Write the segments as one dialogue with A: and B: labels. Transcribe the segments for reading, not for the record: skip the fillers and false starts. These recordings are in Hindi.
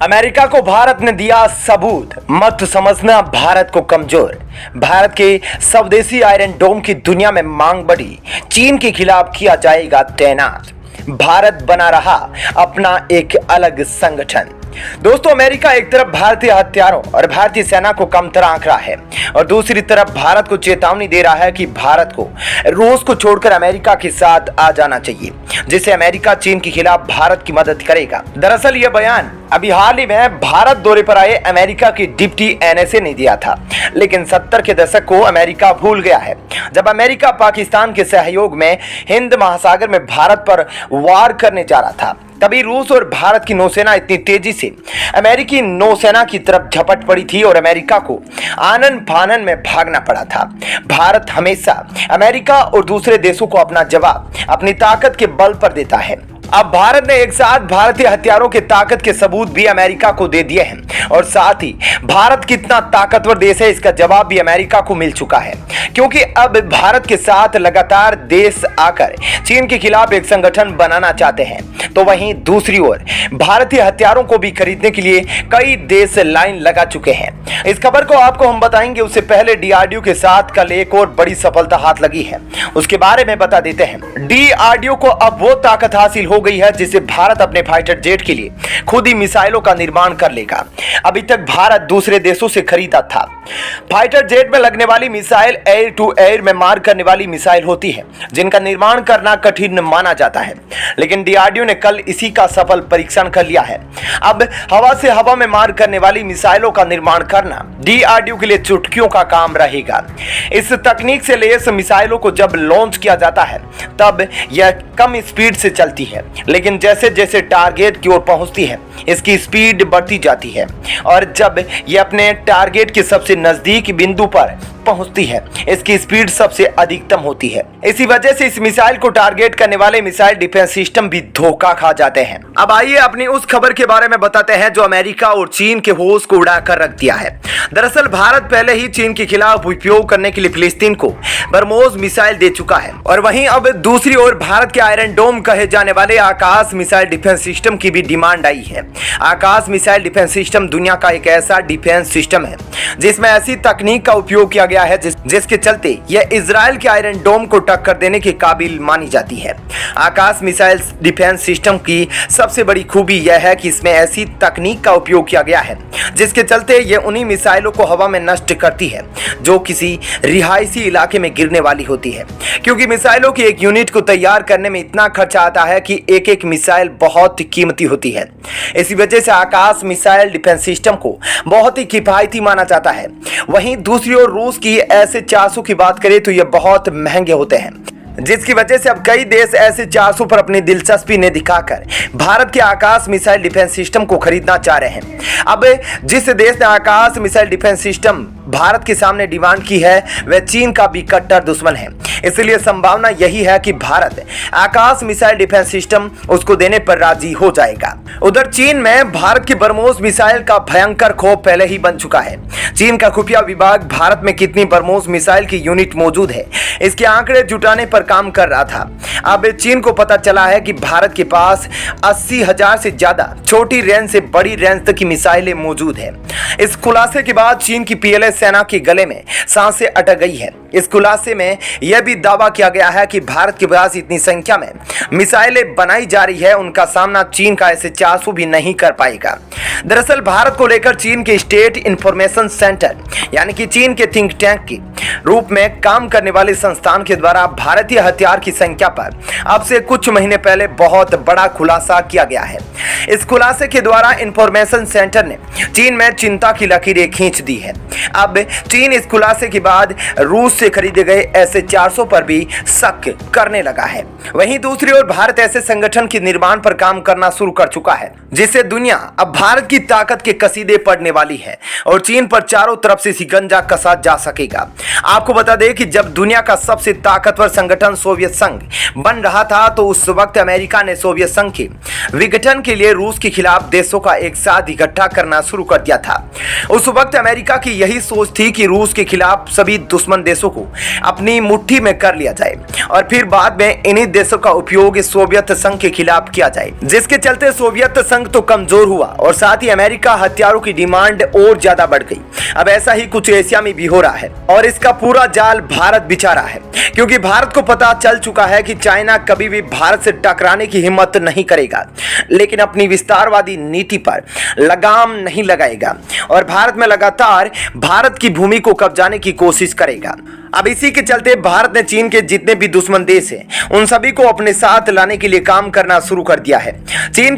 A: अमेरिका को भारत ने दिया सबूत, मत समझना भारत को कमजोर। भारत के स्वदेशी आयरन डोम की दुनिया में मांग बढ़ी, चीन के खिलाफ किया जाएगा तैनात। भारत बना रहा अपना एक अलग संगठन। दोस्तों, अमेरिका एक तरफ भारतीय हथियारों और भारतीय सेना को कमतर आंक रहा है और दूसरी तरफ भारत को चेतावनी दे रहा है कि भारत को रूस को छोड़कर अमेरिका के साथ आ जाना चाहिए, जिससे अमेरिका चीन के खिलाफ भारत की मदद करेगा। दरअसल यह बयान अभी हाल ही में भारत दौरे पर आए अमेरिका की डिप्टी एनएसए ने दिया था, लेकिन 70 के दशक को अमेरिका भूल गया है, जब अमेरिका पाकिस्तान के सहयोग में हिंद महासागर में भारत पर वार करने जा रहा था। तभी रूस और भारत की नौसेना इतनी तेजी से अमेरिकी नौसेना की तरफ झपट पड़ी थी और अमेरिका को आनन फानन में भागना पड़ा था। भारत हमेशा अमेरिका और दूसरे देशों को अपना जवाब अपनी ताकत के बल पर देता है। अब भारत ने एक साथ भारतीय हथियारों के ताकत के सबूत भी अमेरिका को दे दिए हैं और साथ ही भारत कितना ताकतवर देश है इसका जवाब भी अमेरिका को मिल चुका है, क्योंकि अब भारत के साथ लगातार देश आकर चीन के खिलाफ एक संगठन बनाना चाहते हैं, तो वहीं दूसरी ओर भारतीय हथियारों को भी खरीदने के लिए कई देश लाइन लगा चुके हैं। इस खबर को आपको हम बताएंगे, उससे पहले डीआरडीओ के साथ कल एक और बड़ी सफलता हाथ लगी है, उसके बारे में बता देते हैं। डीआरडीओ को अब वो ताकत हासिल हो गई है जिससे भारत अपने फाइटर जेट के लिए खुद ही मिसाइलों का निर्माण कर लेगा। अभी तक भारत दूसरे देशों से खरीदा था। फाइटर जेट में लगने वाली मिसाइल एयर टू एयर में मार करने वाली मिसाइल होती है, जिनका निर्माण करना कठिन माना जाता है, लेकिन डीआरडीओ ने कल इसी का सफल परीक्षण कर लिया है। अब हवा से हवा में मार करने वाली मिसाइलों का निर्माण करना डीआरडीओ के लिए चुटकियों का काम रहेगा। इस तकनीक से लैस मिसाइलों को जब लॉन्च किया जाता है तब यह कम स्पीड से चलती है, लेकिन जैसे जैसे टारगेट की ओर पहुंचती है इसकी स्पीड बढ़ती जाती है और जब यह अपने टारगेट के सबसे नजदीक बिंदु पर पहुंचती है इसकी स्पीड सबसे अधिकतम होती है। इसी वजह से इस मिसाइल को टारगेट करने वाले मिसाइल डिफेंस सिस्टम भी धोखा खा जाते हैं। अब आइए अपनी उस खबर के बारे में बताते हैं जो अमेरिका और चीन के होश को उड़ाकर रख दिया है। दरअसल भारत पहले ही चीन के खिलाफ उपयोग करने के लिए फिलिस्तीन को ब्रह्मोस मिसाइल दे चुका है और वहीं अब दूसरी ओर भारत के आयरन डोम कहे जाने वाले आकाश मिसाइल डिफेंस सिस्टम की भी डिमांड आई है। आकाश मिसाइल डिफेंस सिस्टम दुनिया का एक ऐसा डिफेंस सिस्टम है जिसमें ऐसी तकनीक का उपयोग किया गया है जिसके चलते यह इजराइल के आयरन डोम को टक्कर देने के काबिल मानी जाती है। आकाश मिसाइल डिफेंस सिस्टम की सबसे बड़ी खूबी यह है कि इसमें ऐसी तकनीक का उपयोग किया गया है जिसके चलते यह उन्हीं मिसाइलों को हवा में नष्ट करती है जो किसी रिहायशी इलाके में गिरने वाली होती है, क्योंकि मिसाइलों की एक यूनिट को तैयार करने में इतना खर्चा आता है कि एक एक मिसाइल बहुत कीमती होती है। इसी वजह से आकाश मिसाइल डिफेंस सिस्टम को बहुत ही किफायती माना जाता है। वहीं दूसरी ओर रूस की ऐसे 400 की बात करें तो ये बहुत महंगे होते हैं, जिसकी वजह से अब कई देश ऐसे 400 पर अपनी दिलचस्पी ने दिखाकर भारत के आकाश मिसाइल डिफेंस सिस्टम को खरीदना चाह रहे हैं। अब जिस देश ने आकाश मिसाइल डिफेंस सिस्टम भारत के सामने डिमांड की है वह चीन का भी कट्टर दुश्मन है, इसलिए संभावना यही है कि भारत आकाश मिसाइल डिफेंस सिस्टम उसको देने पर राजी हो जाएगा। उधर चीन में भारत की ब्रह्मोस मिसाइल का भयंकर खौफ पहले ही बन चुका है। चीन का खुफिया विभाग भारत में कितनी ब्रह्मोस मिसाइल की यूनिट मौजूद है इसके आंकड़े जुटाने पर काम कर रहा था। अब चीन को पता चला है कि भारत के पास 80,000 से ज्यादा छोटी रेंज से बड़ी रेंज तक की मिसाइलें मौजूद है। इस खुलासे के बाद चीन की पीएलए सेना के गले में सांसें अटक गई है। इस खुलासे में यह भी दावा किया गया है कि भारत के पास इतनी संख्या में मिसाइलें बनाई जा रही है, उनका सामना चीन का ऐसे 400 भी नहीं कर पाएगा। दरअसल भारत को लेकर चीन के स्टेट इंफॉर्मेशन सेंटर यानी कि चीन के थिंक टैंक के रूप में काम करने वाले संस्थान के द्वारा भारतीय हथियार की संख्या पर अब से कुछ महीने पहले बहुत बड़ा खुलासा किया गया है। इस खुलासे के द्वारा इंफॉर्मेशन सेंटर ने चीन में चिंता की लकीरें खींच दी है। अब चीन इस खुलासे के बाद रूस से खरीदे गए ऐसे 400 पर भी शक करने लगा है। वहीं दूसरी ओर भारत ऐसे संगठन के निर्माण पर काम करना शुरू कर चुका है जिससे दुनिया अब भारत की ताकत के कसीदे पड़ने वाली है और चीन पर चारों तरफ से शिकंजा कसा जा सकेगा। आपको बता दें कि जब दुनिया का सबसे ताकतवर संगठन सोवियत संघ बन रहा था तो उस वक्त अमेरिका ने सोवियत संघ के विघटन के लिए रूस के खिलाफ देशों का एक साथ इकट्ठा करना शुरू कर दिया था। उस वक्त अमेरिका की यही सोच थी कि रूस के खिलाफ सभी दुश्मन देशों को अपनी मुट्ठी में कर लिया जाए और फिर बाद में इन्हीं देशों का उपयोग सोवियत संघ के खिलाफ किया जाए, जिसके चलते सोवियत संघ तो कमजोर हुआ और साथ ही अमेरिका हथियारों की डिमांड और ज्यादा बढ़ गई। अब ऐसा ही कुछ एशिया में भी हो रहा है और इसका पूरा जाल भारत बिछा रहा है, क्योंकि भारत को पता चल चुका है कि चाइना कभी भी भारत से टकराने की हिम्मत नहीं करेगा, लेकिन अपनी विस्तारवादी नीति पर लगाम नहीं लगाएगा और भारत में लगातार भारत की भूमि को कब्जाने की कोशिश करेगा। अब इसी के चलते भारत ने चीन के जितने भी दुश्मन देश हैं उन सभी को अपने साथ लाने के लिए काम करना शुरू कर दिया है। चीन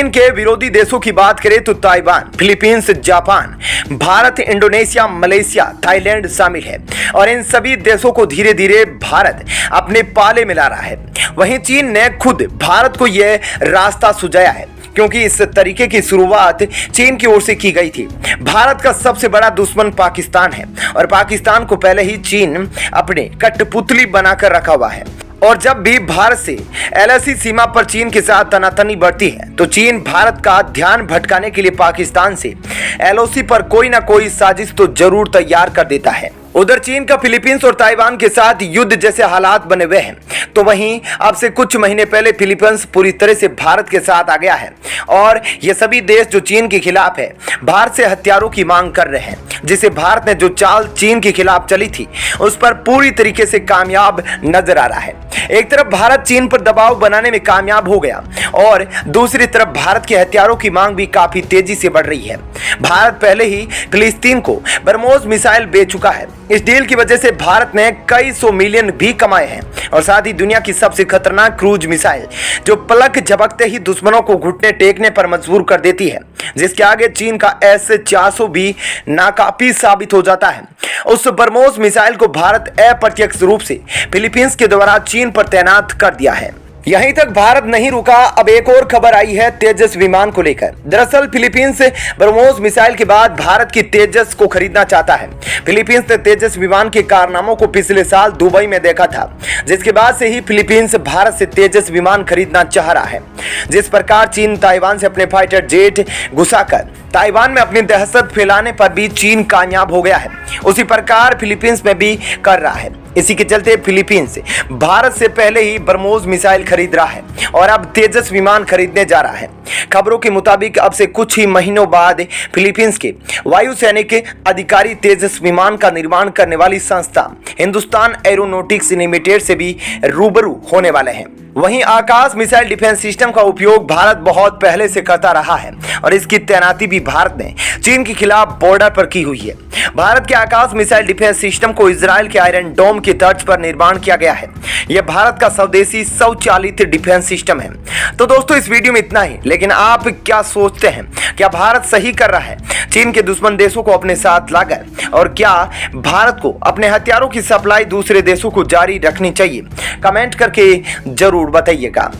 A: के विरोधी देशों की बात करें तो Taiwan, Philippines, Japan, Bharat, Indonesia, Malaysia, Thailand शामिल है और इन सभी देशों को धीरे धीरे भारत अपने पाले में ला रहा है। वहीं चीन ने खुद भारत को यह रास्ता सुझाया है, क्योंकि इस तरीके की शुरुआत चीन की ओर से की गई थी। भारत का सबसे बड़ा दुश्मन पाकिस्तान है और पाकिस्तान को पहले ही चीन अपने कठपुतली बनाकर रखा हुआ है और जब भी भारत से एलएसी सीमा पर चीन के साथ तनातनी बढ़ती है तो चीन भारत का ध्यान भटकाने के लिए पाकिस्तान से एलओसी पर कोई ना कोई साजिश तो जरूर तैयार कर देता है। उधर चीन का फिलीपींस और ताइवान के साथ युद्ध जैसे हालात बने हुए हैं, तो वहीं अब से कुछ महीने पहले फिलीपींस पूरी तरह से भारत के साथ आ गया है और ये सभी देश जो चीन के खिलाफ है भारत से हथियारों की मांग कर रहे हैं, जिसे भारत ने जो चाल चीन के खिलाफ चली थी उस पर पूरी तरीके से कामयाब नजर आ रहा है। एक तरफ भारत चीन पर दबाव बनाने में कामयाब हो गया और दूसरी तरफ भारत के हथियारों की मांग भी काफी तेजी से बढ़ रही है। भारत पहले ही फिलिस्तीन को ब्रह्मोस मिसाइल बेच चुका है। इस डील की वजह से भारत ने कई सौ मिलियन भी कमाए हैं और साथ ही दुनिया की सबसे खतरनाक क्रूज मिसाइल जो पलक झपकते ही दुश्मनों को घुटने टेकने पर मजबूर कर देती है, जिसके आगे चीन का S-400 भी नाकाफी साबित हो जाता है। उस ब्रह्मोस मिसाइल को भारत अप्रत्यक्ष रूप से फिलीपींस के द्वारा चीन पर तैनात कर दिया है। यहीं तक भारत नहीं रुका, अब एक और खबर आई है तेजस विमान को लेकर। दरअसल फिलीपींस ब्रह्मोस मिसाइल के बाद भारत की तेजस को खरीदना चाहता है। फिलीपींस ने तेजस विमान के कारनामों को पिछले साल दुबई में देखा था, जिसके बाद से ही फिलीपींस भारत से तेजस विमान खरीदना चाह रहा है। जिस प्रकार चीन ताइवान से अपने फाइटर जेट घुसाकर ताइवान में अपनी दहशत फैलाने पर भी चीन कामयाब हो गया है, उसी प्रकार फिलीपींस में भी कर रहा है। इसी के चलते फिलीपींस भारत से पहले ही ब्रह्मोस मिसाइल खरीद रहा है और अब तेजस विमान खरीदने जा रहा है। खबरों के मुताबिक अब से कुछ ही महीनों बाद फिलीपींस के वायुसैनिक अधिकारी तेजस विमान का निर्माण करने वाली संस्था हिंदुस्तान एरोनॉटिक्स लिमिटेड से भी रूबरू होने वाले हैं। वहीं आकाश मिसाइल डिफेंस सिस्टम का उपयोग भारत बहुत पहले से करता रहा है और इसकी तैनाती भी भारत ने चीन के खिलाफ बॉर्डर पर की हुई है। भारत के आकाश मिसाइल डिफेंस सिस्टम को इजराइल के आयरन डोम की तर्ज पर निर्माण किया गया है। यह भारत का स्वदेशी स्वचालित डिफेंस सिस्टम है। तो दोस्तों इस वीडियो में इतना ही, लेकिन आप क्या सोचते हैं? क्या भारत सही कर रहा है चीन के दुश्मन देशों को अपने साथ लाकर, और क्या भारत को अपने हथियारों की सप्लाई दूसरे देशों को जारी रखनी चाहिए? कमेंट करके जरूर बताइएगा।